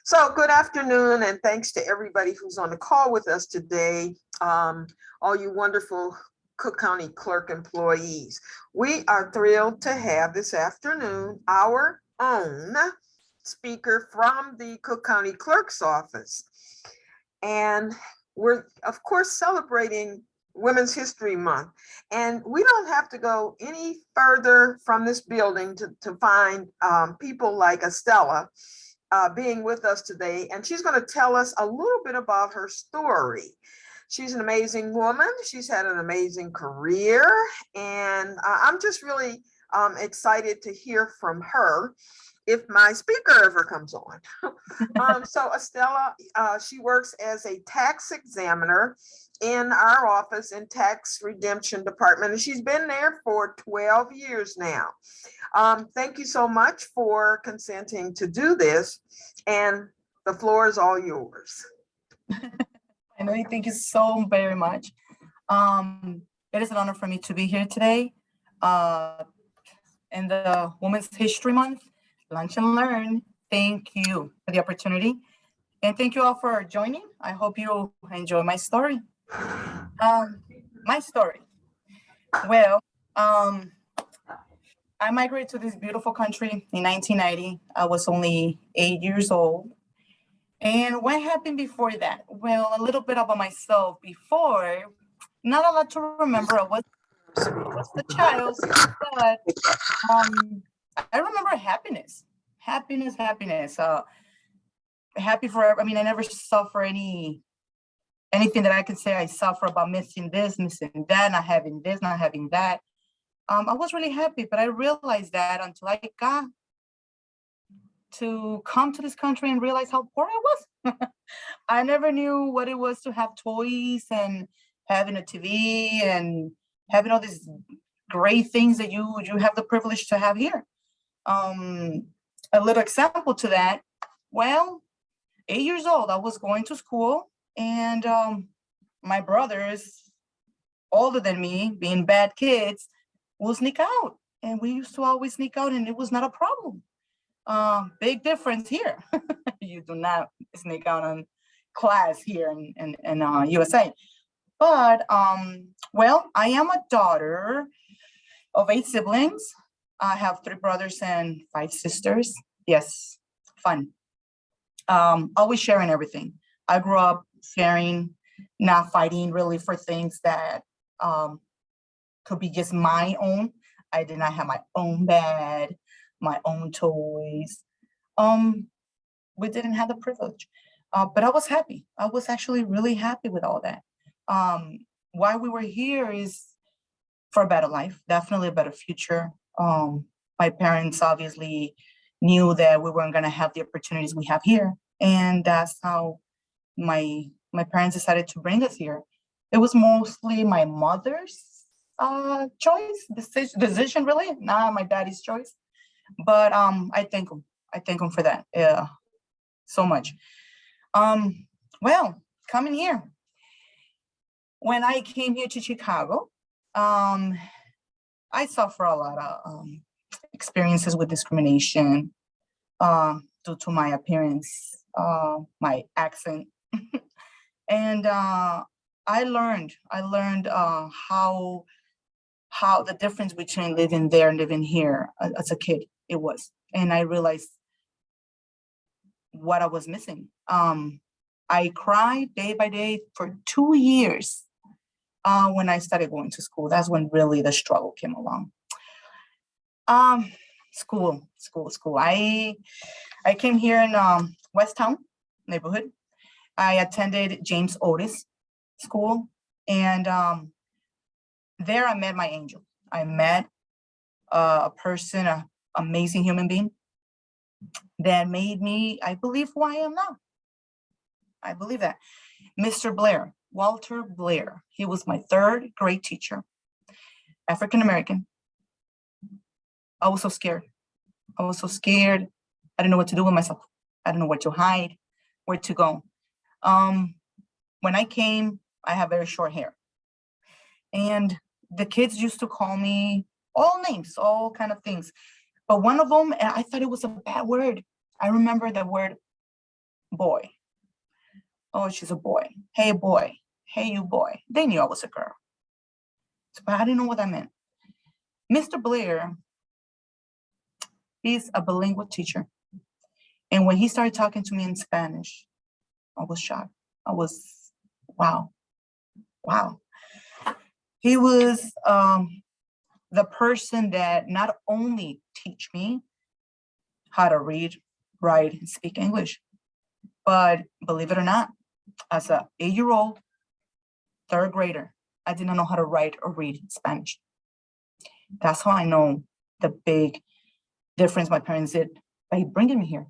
So good afternoon, and thanks to everybody who's on the call with us today, all you wonderful Cook County Clerk employees. We are thrilled to have this afternoon our own speaker from the Cook County Clerk's office. And we're, of course, celebrating Women's History Month. And we don't have to go any further from this building to find people like Estela being with us today. And she's going to tell us a little bit about her story. She's an amazing woman. She's had an amazing career. And I'm just really excited to hear from her if my speaker ever comes on. So Estela, she works as a tax examiner in our office in tax redemption department, and she's been there for 12 years now. Thank you so much for consenting to do this, and the floor is all yours. Emily, thank you so very much. It is an honor for me to be here today in the Women's History Month, Lunch and Learn. Thank you for the opportunity. And thank you all for joining. I hope you enjoy my story. My story. Well, I migrated to this beautiful country in 1990. I was only 8 years old. And what happened before that? Well, a little bit about myself before. Not a lot to remember. I was a child, but I remember happiness. Happiness. Happy forever. I mean, I never suffer anything that I can say I suffer about missing this, missing that, not having this, not having that. I was really happy, but I realized that until I got to come to this country and realize how poor I was. I never knew what it was to have toys and having a TV and having all these great things that you have the privilege to have here. A little example to that, well, 8 years old, I was going to school, and my brothers, older than me, being bad kids, will sneak out. And we used to always sneak out, and it was not a problem. Big difference here. You do not sneak out on class here in USA. But, well, I am a daughter of 8 siblings. I have 3 brothers and 5 sisters. Yes, fun. Always sharing everything. I grew up sharing, not fighting really for things that could be just my own. I did not have my own bed, my own toys. We didn't have the privilege, but I was happy. I was actually really happy with all that. Why we were here is for a better life, definitely a better future. My parents obviously knew that we weren't going to have the opportunities we have here, and that's how my parents decided to bring us here. It was mostly my mother's decision, really, not my daddy's choice. But I thank him for that, so much. Well, coming here. When I came here to Chicago, I suffer a lot of experiences with discrimination due to my appearance, my accent, and I learned how the difference between living there and living here as a kid it was, and I realized what I was missing. I cried day by day for 2 years when I started going to school. That's when really the struggle came along. School. I came here in West Town neighborhood. I attended James Otis School, and there I met my angel. I met a person, an amazing human being that made me, I believe, who I am now. I believe that. Mr. Blair, Walter Blair. He was my 3rd grade teacher, African-American. I was so scared. I didn't know what to do with myself. I didn't know where to hide, where to go. When I came, I have very short hair. And the kids used to call me all names, all kind of things. But one of them, I thought it was a bad word. I remember the word boy. Oh, she's a boy. Hey, boy. Hey, you boy. They knew I was a girl. But I didn't know what that meant. Mr. Blair, he's a bilingual teacher. And when he started talking to me in Spanish, I was shocked. I was, wow. He was the person that not only teach me how to read, write, and speak English, but believe it or not, as an 8-year-old, third grader, I did not know how to write or read Spanish. That's how I know the big difference my parents did by bringing me here.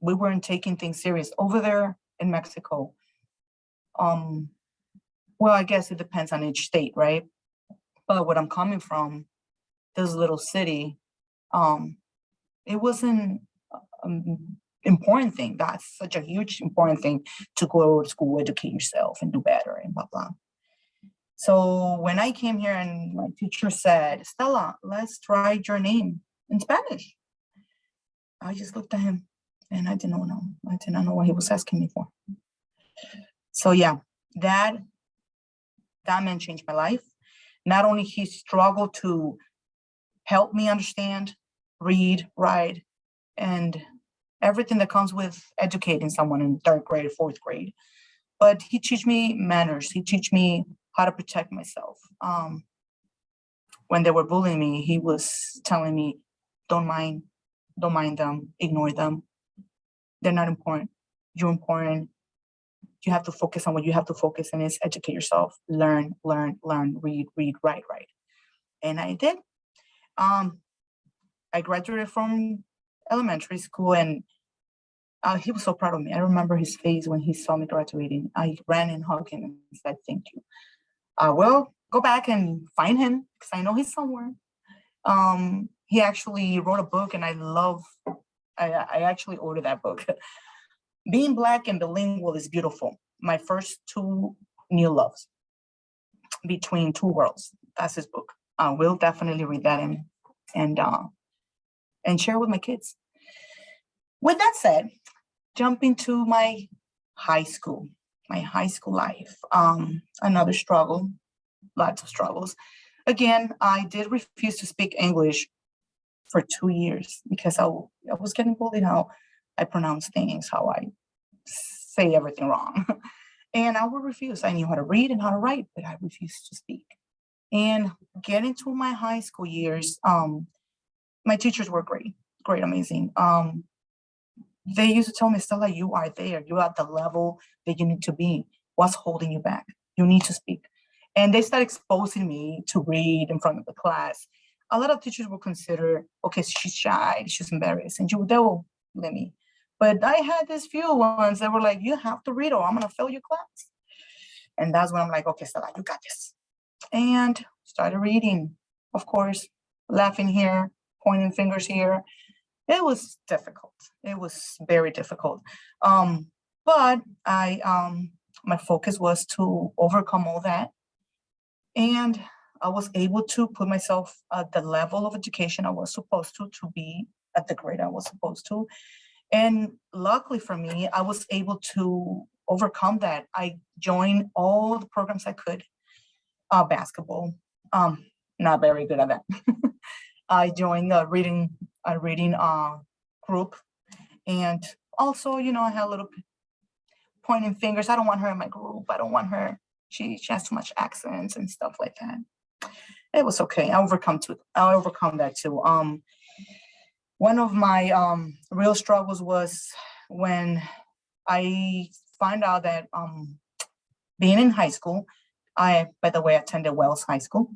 We weren't taking things serious over there in Mexico. Well, I guess it depends on each state, right? But where I'm coming from, this little city, it wasn't an important thing. That's such a huge important thing to go to school, educate yourself, and do better, and blah, blah. So when I came here and my teacher said, Estela, let's try your name in Spanish. I just looked at him and I did not know what he was asking me for. So yeah, that man changed my life. Not only he struggled to help me understand, read, write, and everything that comes with educating someone in third grade, fourth grade, but he teach me manners. He teach me how to protect myself. When they were bullying me, he was telling me, don't mind them, ignore them. They're not important. You're important. You have to focus on what you have to focus on is educate yourself, learn, read, write. And I did. I graduated from elementary school and he was so proud of me. I remember his face when he saw me graduating. I ran and hugged him and said, thank you. I will go back and find him because I know he's somewhere. He actually wrote a book and I actually ordered that book. Being Black and Bilingual is Beautiful. My first 2 new loves between 2 worlds. That's his book. I will definitely read that and share with my kids. With that said, jumping to my high school life. Another struggle, lots of struggles. Again, I did refuse to speak English for 2 years because I was getting bullied how I pronounce things, how I say everything wrong. And I would refuse. I knew how to read and how to write, but I refused to speak. And getting to my high school years, my teachers were great, amazing. They used to tell me, Stella, you are there. You're at the level that you need to be. What's holding you back? You need to speak. And they started exposing me to read in front of the class. A lot of teachers will consider, okay, she's shy, she's embarrassed, and they will let me. But I had these few ones that were like, you have to read or I'm going to fail your class. And that's when I'm like, okay, Stella, you got this. And started reading, of course, laughing here, pointing fingers here. It was difficult. It was very difficult. But my focus was to overcome all that. And I was able to put myself at the level of education I was supposed to be at the grade I was supposed to. And luckily for me, I was able to overcome that. I joined all the programs I could. Basketball, not very good at that. I joined a reading group. And also, I had a little pointing fingers. I don't want her in my group. I don't want her. She has too much accents and stuff like that. It was okay. I overcome that too. One of my real struggles was when I found out that being in high school, I, by the way, attended Wells High School.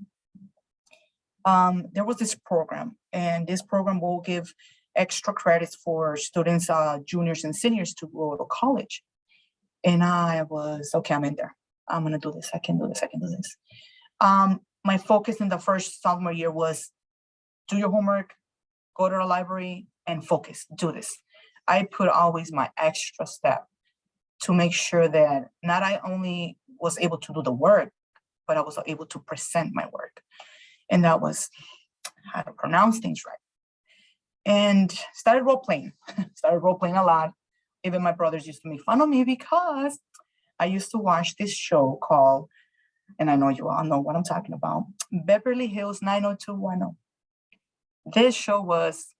There was this program, and this program will give extra credits for students, juniors and seniors to go to college. And I was, okay, I'm in there. I'm going to do this. I can do this. My focus in the first sophomore year was do your homework, go to the library, and focus, do this. I put always my extra step to make sure that not I only was able to do the work, but I was able to present my work. And that was how to pronounce things right. And started role playing a lot. Even my brothers used to make fun of me because I used to watch this show called, and I know you all know what I'm talking about, Beverly Hills 90210. This show was,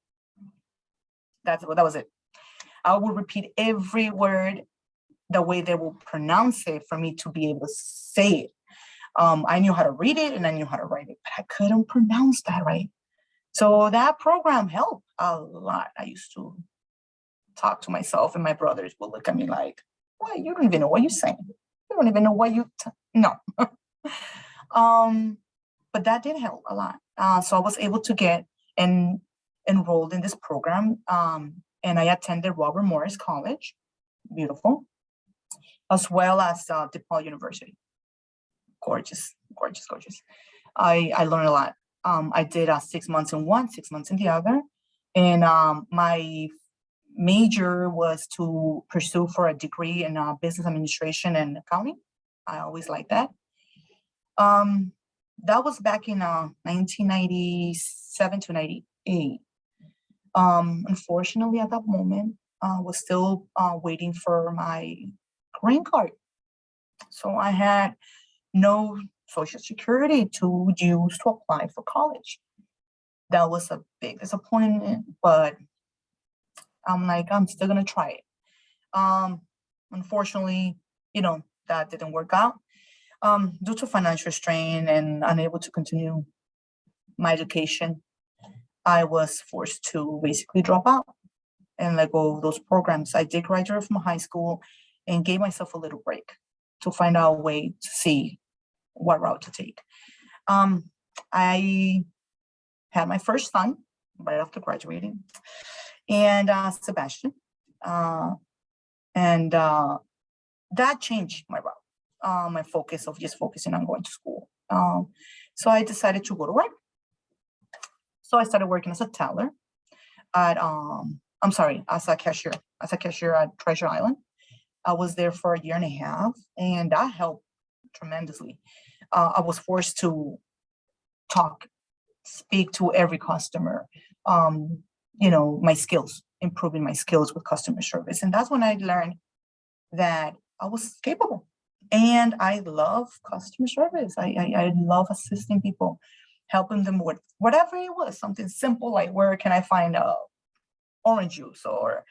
that was it. I would repeat every word the way they will pronounce it for me to be able to say it. I knew how to read it and I knew how to write it, but I couldn't pronounce that right. So that program helped a lot. I used to talk to myself and my brothers would look at me like, what? You don't even know what you're saying. You don't even know what no. But that did help a lot. So I was able to get enrolled in this program. And I attended Robert Morris College, beautiful, as well as DePaul University. Gorgeous, gorgeous, gorgeous. I learned a lot. I did 6 months in one, 6 months in the other. And my major was to pursue for a degree in business administration and accounting. I always liked that. That was back in 1997 to 98. Unfortunately, at that moment, was still waiting for my green card. So I had no Social Security to use to apply for college. That was a big disappointment, but I'm like, I'm still gonna try it. Unfortunately, that didn't work out due to financial strain and unable to continue my education. I was forced to basically drop out and let go of those programs. I did graduate from high school and gave myself a little break to find out a way to see what route to take. I had my first son right after graduating, and Sebastian, and that changed my route, my focus of just focusing on going to school. So I decided to go to work. So I started working as a teller at, as a cashier at Treasure Island. I was there for 1.5 years, and that helped tremendously. I was forced to speak to every customer, my skills, improving my skills with customer service. And that's when I learned that I was capable. And I love customer service. I love assisting people, helping them with whatever it was, something simple like, where can I find orange juice, or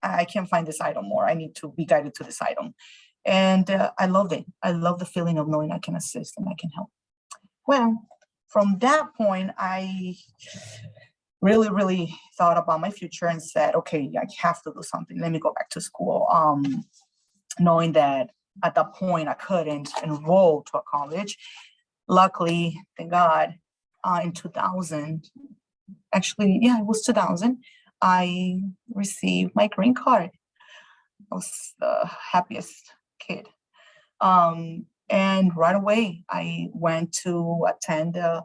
I can't find this item, or I need to be guided to this item. And I loved it. I love the feeling of knowing I can assist and I can help. Well, from that point, I really, really thought about my future and said, okay, I have to do something. Let me go back to school. Knowing that at that point I couldn't enroll to a college. Luckily, thank God, in 2000, actually, yeah, it was 2000, I received my green card. I was the happiest kid. And right away, I went to attend a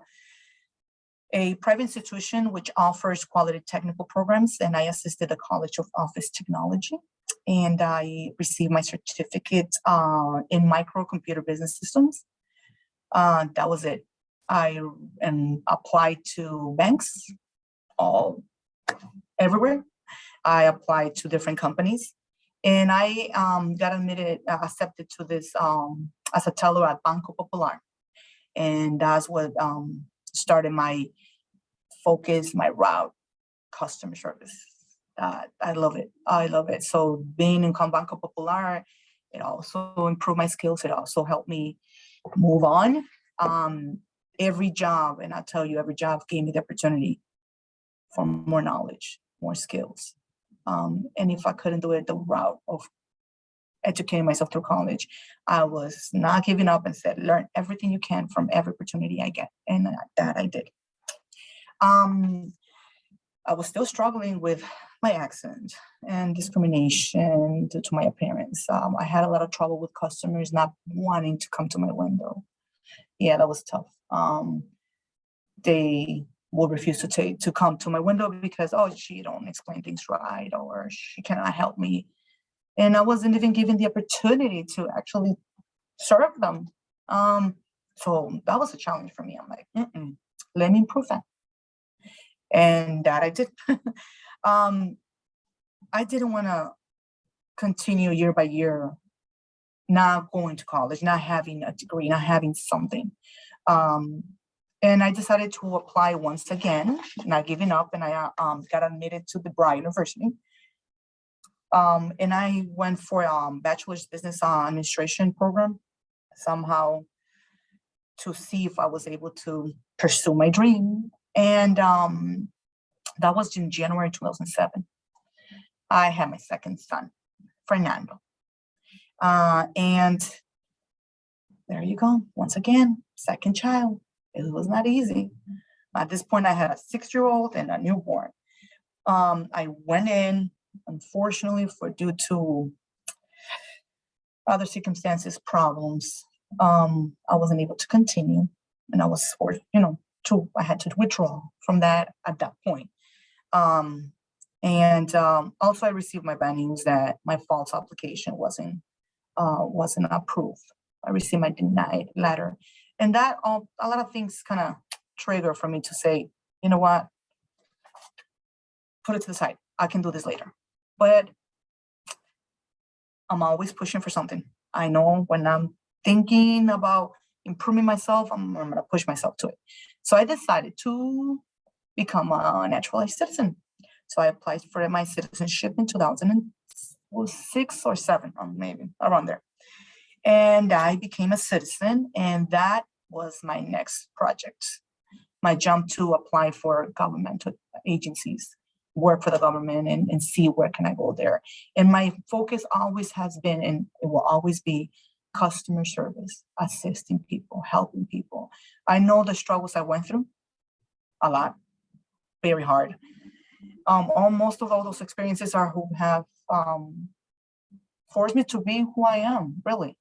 private institution which offers quality technical programs, and I assisted the College of Office Technology. And I received my certificate in microcomputer business systems. That was it. I applied to banks everywhere. I applied to different companies, and I got accepted to this as a teller at Banco Popular. And that's what started my focus, my route, customer service. I love it. I love it. So being in Banco Popular, it also improved my skills. It also helped me move on. Every job, and I tell you, every job gave me the opportunity for more knowledge, more skills. And if I couldn't do it the route of educating myself through college, I was not giving up and said, learn everything you can from every opportunity I get. And that I did. I was still struggling with my accent and discrimination due to my appearance. I had a lot of trouble with customers not wanting to come to my window. Yeah, that was tough. They will refuse to come to my window because, she don't explain things right, or she cannot help me. And I wasn't even given the opportunity to actually serve them. So that was a challenge for me. I'm like, let me improve that. And that I did. I didn't want to continue year by year, not going to college, not having a degree, not having something. And I decided to apply once again, not giving up, and I got admitted to the Bryan University. And I went for a bachelor's business administration program somehow to see if I was able to pursue my dream. And that was in January 2007. I had my second son, Fernando. And there you go. Once again, second child. It was not easy. At this point, I had a 6-year-old and a newborn. I went in, unfortunately, due to other circumstances, problems. I wasn't able to continue, and I was forced, I had to withdraw from that at that point. And also, I received my bad news that my false application wasn't approved. I received my denied letter, and that a lot of things kind of trigger for me to say, you know what, put it to the side. I can do this later. But I'm always pushing for something. I know when I'm thinking about improving myself, I'm going to push myself to it. So I decided to become a naturalized citizen. So I applied for my citizenship in 2006 or 7, maybe around there. And I became a citizen, and that was my next project. My jump to apply for governmental agencies, work for the government, and see where can I go there. And my focus always has been, and it will always be, customer service, assisting people, helping people. I know the struggles I went through, a lot, very hard. Most of all those experiences are who have forced me to be who I am, really.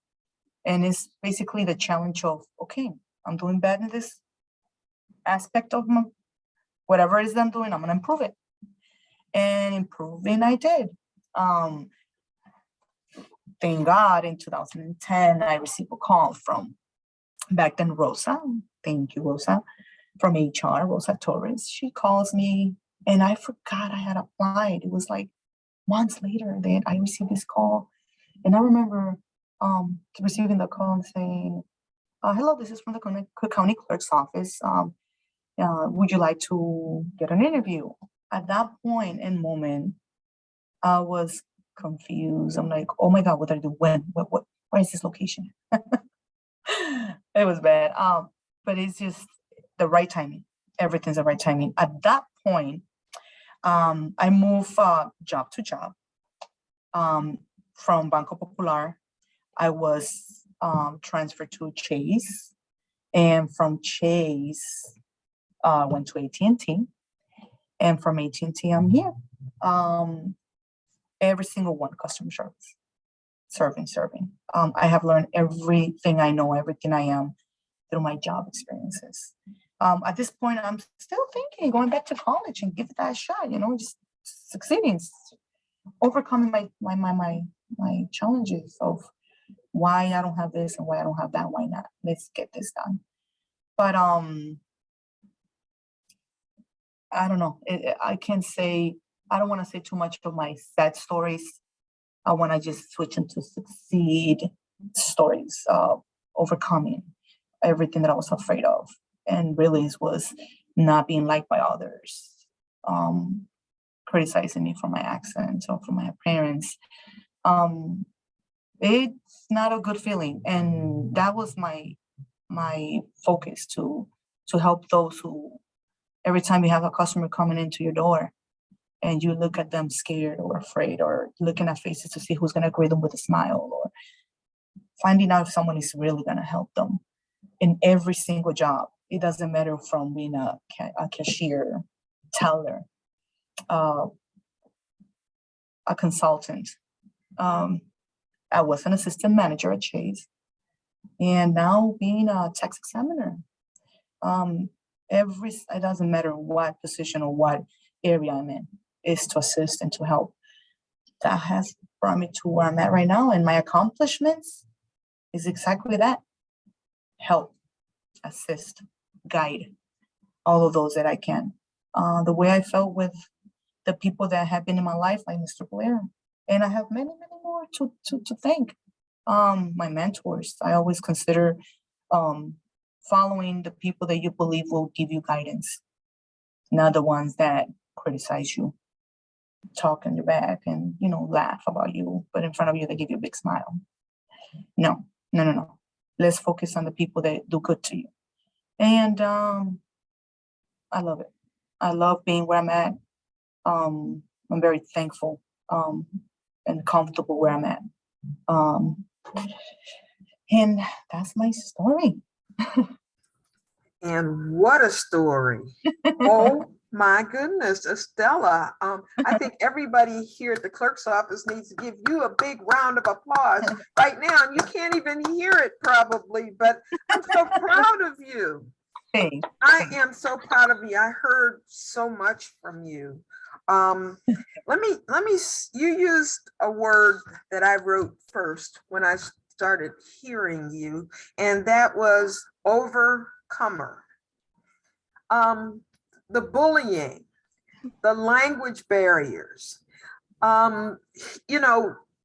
And it's basically the challenge of, okay, I'm doing bad in this aspect of whatever it is that I'm doing, I'm going to improve it. And improving I did. Thank God, in 2010, I received a call from, back then, Rosa. Thank you, Rosa, from HR, Rosa Torres. She calls me, and I forgot I had applied. It was like months later that I received this call. And I remember receiving the call and saying, hello, this is from the Cook County Clerk's office. Would you like to get an interview? At that point and moment, I was confused. I'm like, oh my God, what did I do? When? Where is this location? It was bad. But it's just the right timing. Everything's the right timing. At that point, I moved job to job. From Banco Popular, I was transferred to Chase, and from Chase, went to AT&T, and from AT&T, I'm here. Every single one, customer service, serving. I have learned everything I know, everything I am through my job experiences. At this point, I'm still thinking, going back to college and give that a shot, just succeeding, overcoming my challenges of why I don't have this and why I don't have that, why not? Let's get this done. But I don't know. I can't say, I don't want to say too much of my sad stories. I want to just switch into succeed stories of overcoming everything that I was afraid of. And really it was not being liked by others, criticizing me for my accent or for my appearance. It's not a good feeling. And that was my focus to help those who, every time you have a customer coming into your door and you look at them scared or afraid, or looking at faces to see who's going to greet them with a smile, or finding out if someone is really going to help them in every single job. It doesn't matter from being a cashier, teller, a consultant. I was an assistant manager at Chase, and now being a tax examiner. It doesn't matter what position or what area I'm in, is to assist and to help. That has brought me to where I'm at right now, and my accomplishments is exactly that: help, assist, guide, all of those that I can. The way I felt with the people that have been in my life, like Mr. Blair. And I have many, many more to thank. My mentors, I always consider following the people that you believe will give you guidance, not the ones that criticize you, talk in your back, and laugh about you, but in front of you they give you a big smile. No. Let's focus on the people that do good to you. And I love it. I love being where I'm at. I'm very thankful and comfortable where I'm at. And that's my story. And what a story. Oh my goodness, Estela. I think everybody here at the clerk's office needs to give you a big round of applause right now. And you can't even hear it probably, but I'm so proud of you. I am so proud of you. I heard so much from you. You used a word that I wrote first when I started hearing you, and that was overcomer. The bullying, the language barriers,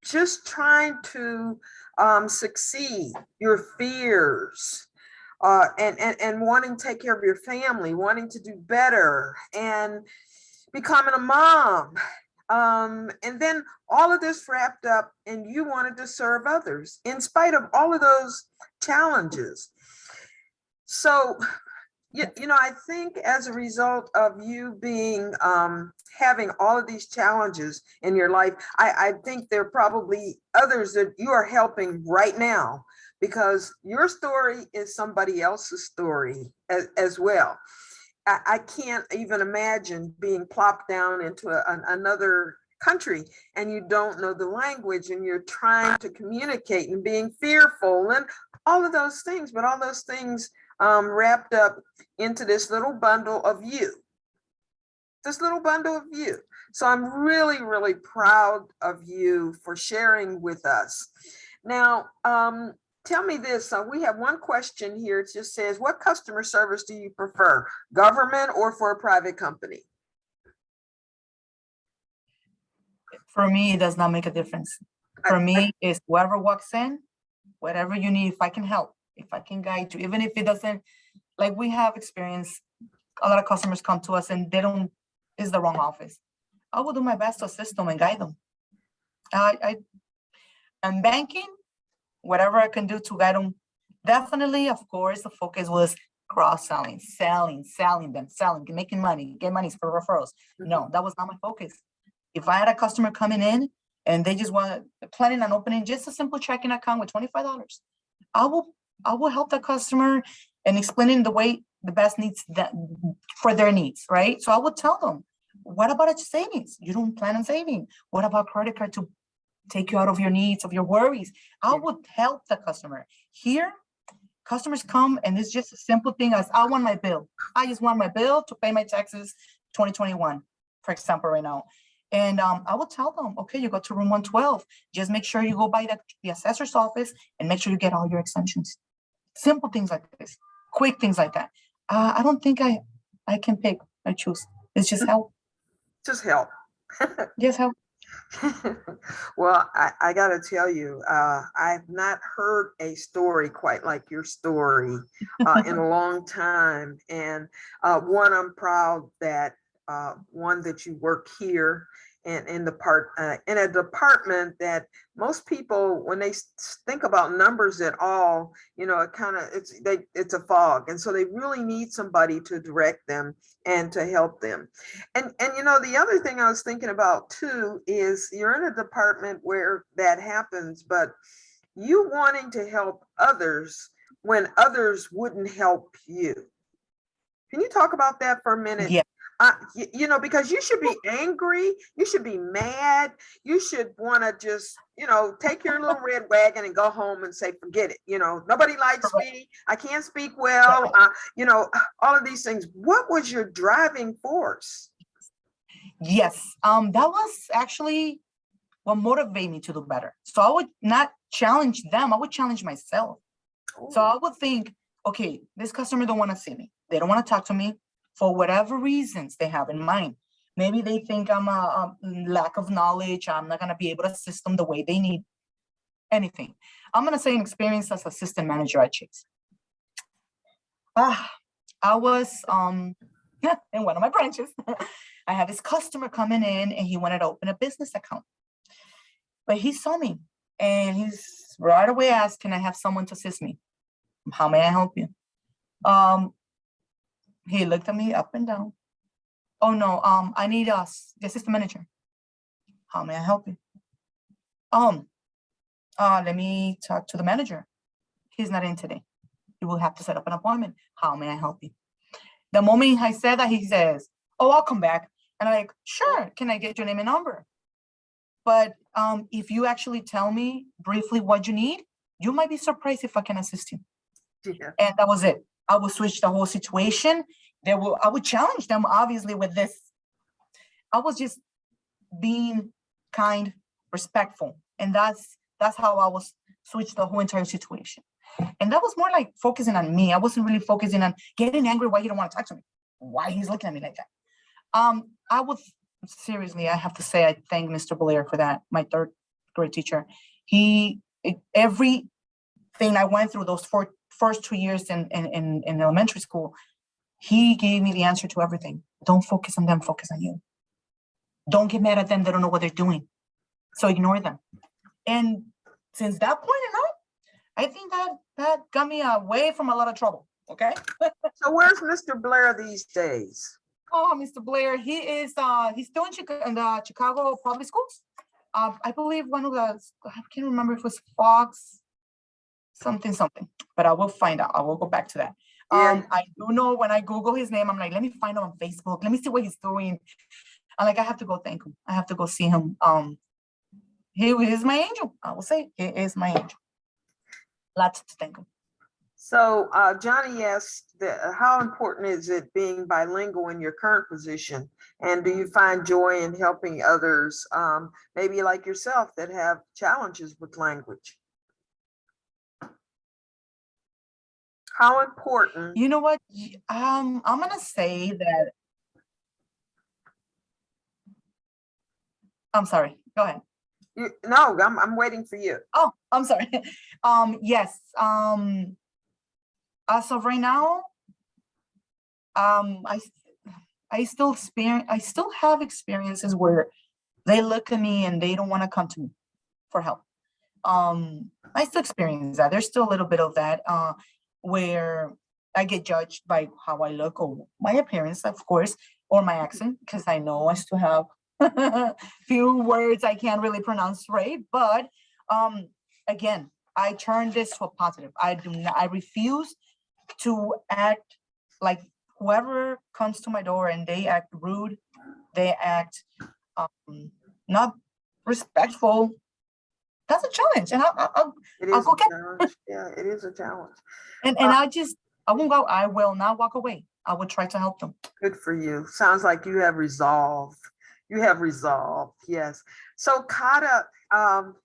just trying to succeed, your fears, and wanting to take care of your family, wanting to do better, and becoming a mom. And then all of this wrapped up, and you wanted to serve others in spite of all of those challenges. So, I think as a result of you being having all of these challenges in your life, I think there are probably others that you are helping right now, because your story is somebody else's story as well. I can't even imagine being plopped down into another country and you don't know the language and you're trying to communicate and being fearful and all of those things, but all those things wrapped up into this little bundle of you. So I'm really, really proud of you for sharing with us. Now, tell me this. We have one question here. It just says, what customer service do you prefer, government or for a private company? For me, it does not make a difference. For me, it's whoever walks in, whatever you need, if I can help, if I can guide you, even if it doesn't, like we have experienced, a lot of customers come to us and it's the wrong office. I will do my best to assist them and guide them. I'm banking, whatever I can do to guide them. Definitely, of course, the focus was cross-selling, selling, making money, get money for referrals. No, that was not my focus. If I had a customer coming in and they just planning on opening just a simple checking account with $25, I will help the customer and explaining the way the best needs that for their needs, right? So I would tell them, what about a savings? You don't plan on saving. What about credit card to take you out of your needs, of your worries? I would help the customer. Here, customers come and it's just a simple thing as, I want my bill. I just want my bill to pay my taxes 2021, for example, right now. And I will tell them, okay, you go to room 112. Just make sure you go by the assessor's office and make sure you get all your exemptions. Simple things like this, quick things like that. I don't think I can pick or choose. It's just help. Just help. Just help. Well, I got to tell you, I've not heard a story quite like your story in a long time. And I'm proud that that you work here and in a department that most people, when they think about numbers at all, it's a fog, and so they really need somebody to direct them and to help them. And the other thing I was thinking about too is you're in a department where that happens, but you wanting to help others when others wouldn't help you. Can you talk about that for a minute? Yeah. Because you should be angry, you should be mad, you should want to just, take your little red wagon and go home and say, forget it. Nobody likes me. I can't speak well. All of these things. What was your driving force? Yes, that was actually what motivated me to do better. So I would not challenge them. I would challenge myself. Ooh. So I would think, okay, this customer don't want to see me. They don't want to talk to me. For whatever reasons they have in mind. Maybe they think I'm a lack of knowledge. I'm not going to be able to assist them the way they need anything. I'm going to say an experience as assistant manager at Chase. I was in one of my branches. I had this customer coming in and he wanted to open a business account. But he saw me and he's right away asked, can I have someone to assist me? How may I help you? He looked at me up and down. Oh no, I need the assistant manager. How may I help you? Let me talk to the manager. He's not in today. You will have to set up an appointment. How may I help you? The moment I said that, he says, oh, I'll come back. And I'm like, sure, can I get your name and number? But if you actually tell me briefly what you need, you might be surprised if I can assist you. Yeah. And that was it. I would switch the whole situation. I would challenge them, obviously, with this. I was just being kind, respectful. And that's how I was switch the whole entire situation. And that was more like focusing on me. I wasn't really focusing on getting angry why he don't want to talk to me, why he's looking at me like that. I would seriously, I have to say, I thank Mr. Blair for that, my third grade teacher. Everything I went through those first 2 years in elementary school, he gave me the answer to everything. Don't focus on them, focus on you. Don't get mad at them, they don't know what they're doing. So ignore them. And since that point on, I think that got me away from a lot of trouble, okay? So where's Mr. Blair these days? Oh, Mr. Blair, he is, he's still in the Chicago public schools. I believe one of the, I can't remember if it was Fox, something, but I will find out. I will go back to that. Yeah. I do know when I Google his name, I'm like, let me find him on Facebook. Let me see what he's doing. I'm like, I have to go thank him. I have to go see him. He is my angel. I will say he is my angel. Lots to thank him. So Johnny asked, how important is it being bilingual in your current position? And do you find joy in helping others, maybe like yourself, that have challenges with language? How important? You know what? I'm going to say that. I'm sorry. Go ahead. No, I'm waiting for you. Oh, I'm sorry. Yes. As of right now, I still have experiences where they look at me and they don't want to come to me for help. I still experience that. There's still a little bit of that where I get judged by how I look or my appearance, of course, or my accent, because I know I still have few words I can't really pronounce right. But again, I turn this to a positive. I refuse to act like whoever comes to my door and they act rude, they act not respectful. That's a challenge, and I'll go get it. Yeah, it is a challenge. And I won't go. I will not walk away. I will try to help them. Good for you. Sounds like you have resolve. You have resolve. Yes. So Kata,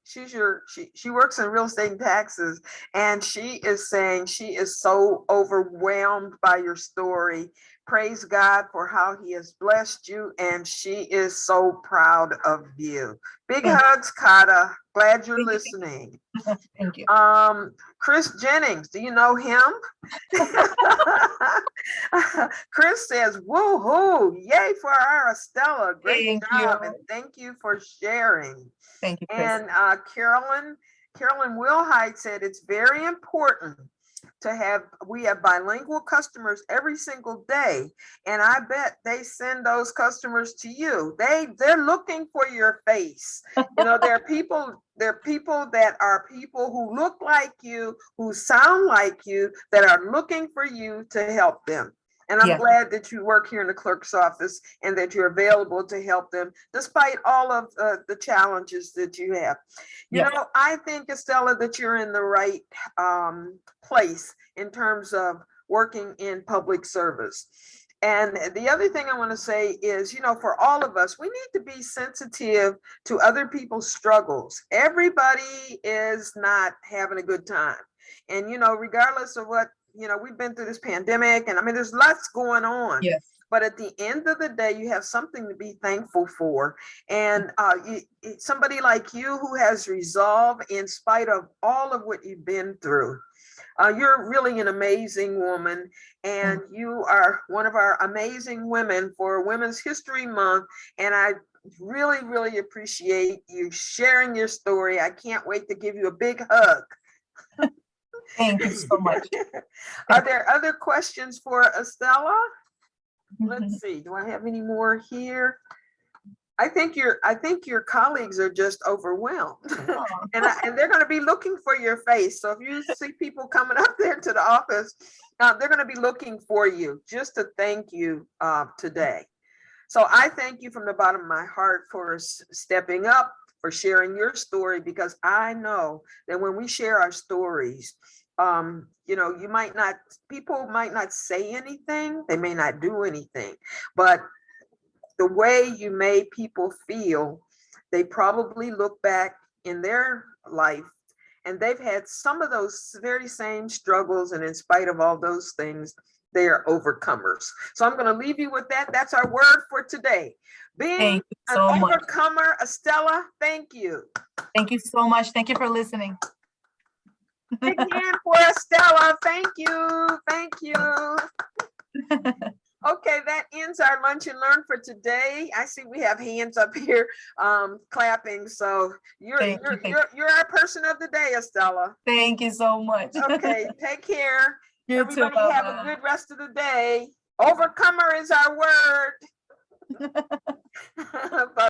she works in real estate and taxes, and she is saying she is so overwhelmed by your story. Praise God for how he has blessed you, and she is so proud of you. Big hugs, Kata. Glad you're listening. Thank you. Chris Jennings, do you know him? Chris says, woohoo, yay for our Estela. Great job, and thank you for sharing. Thank you, Chris. And Carolyn Wilhite said it's very important we have bilingual customers every single day, and I bet they send those customers to you. They're looking for your face. You know, there are people that are people who look like you, who sound like you, that are looking for you to help them. And I'm glad that you work here in the clerk's office and that you're available to help them despite all of the challenges that you have. You know, I think, Estela, that you're in the right place in terms of working in public service. And the other thing I want to say is, you know, for all of us, we need to be sensitive to other people's struggles. Everybody is not having a good time. And, you know, regardless of what, you know, we've been through this pandemic, and I mean, there's lots going on. Yes. but at the end of the day, you have something to be thankful for. And somebody like you who has resolve in spite of all of what you've been through. You're really an amazing woman, and you are one of our amazing women for Women's History Month. And I really, really appreciate you sharing your story. I can't wait to give you a big hug. Thank you so much. Are there other questions for Estela? Let's see, do I have any more here? I think your colleagues are just overwhelmed. and they're going to be looking for your face. So if you see people coming up there to the office, they're going to be looking for you just to thank you today. So I thank you from the bottom of my heart for stepping up, for sharing your story, because I know that when we share our stories, you know, people might not say anything, they may not do anything, but the way you made people feel, they probably look back in their life and they've had some of those very same struggles. And in spite of all those things, they are overcomers. So I'm going to leave you with that. That's our word for today. Being an overcomer, Estela, thank you. Thank you so much. Thank you for listening. Big hand for Estela. Thank you. Thank you. Okay, that ends our Lunch and Learn for today. I see we have hands up here clapping. So you're our person of the day, Estela. Thank you so much. Okay, take care. You Everybody too, have a good rest of the day. Overcomer is our word. Bye.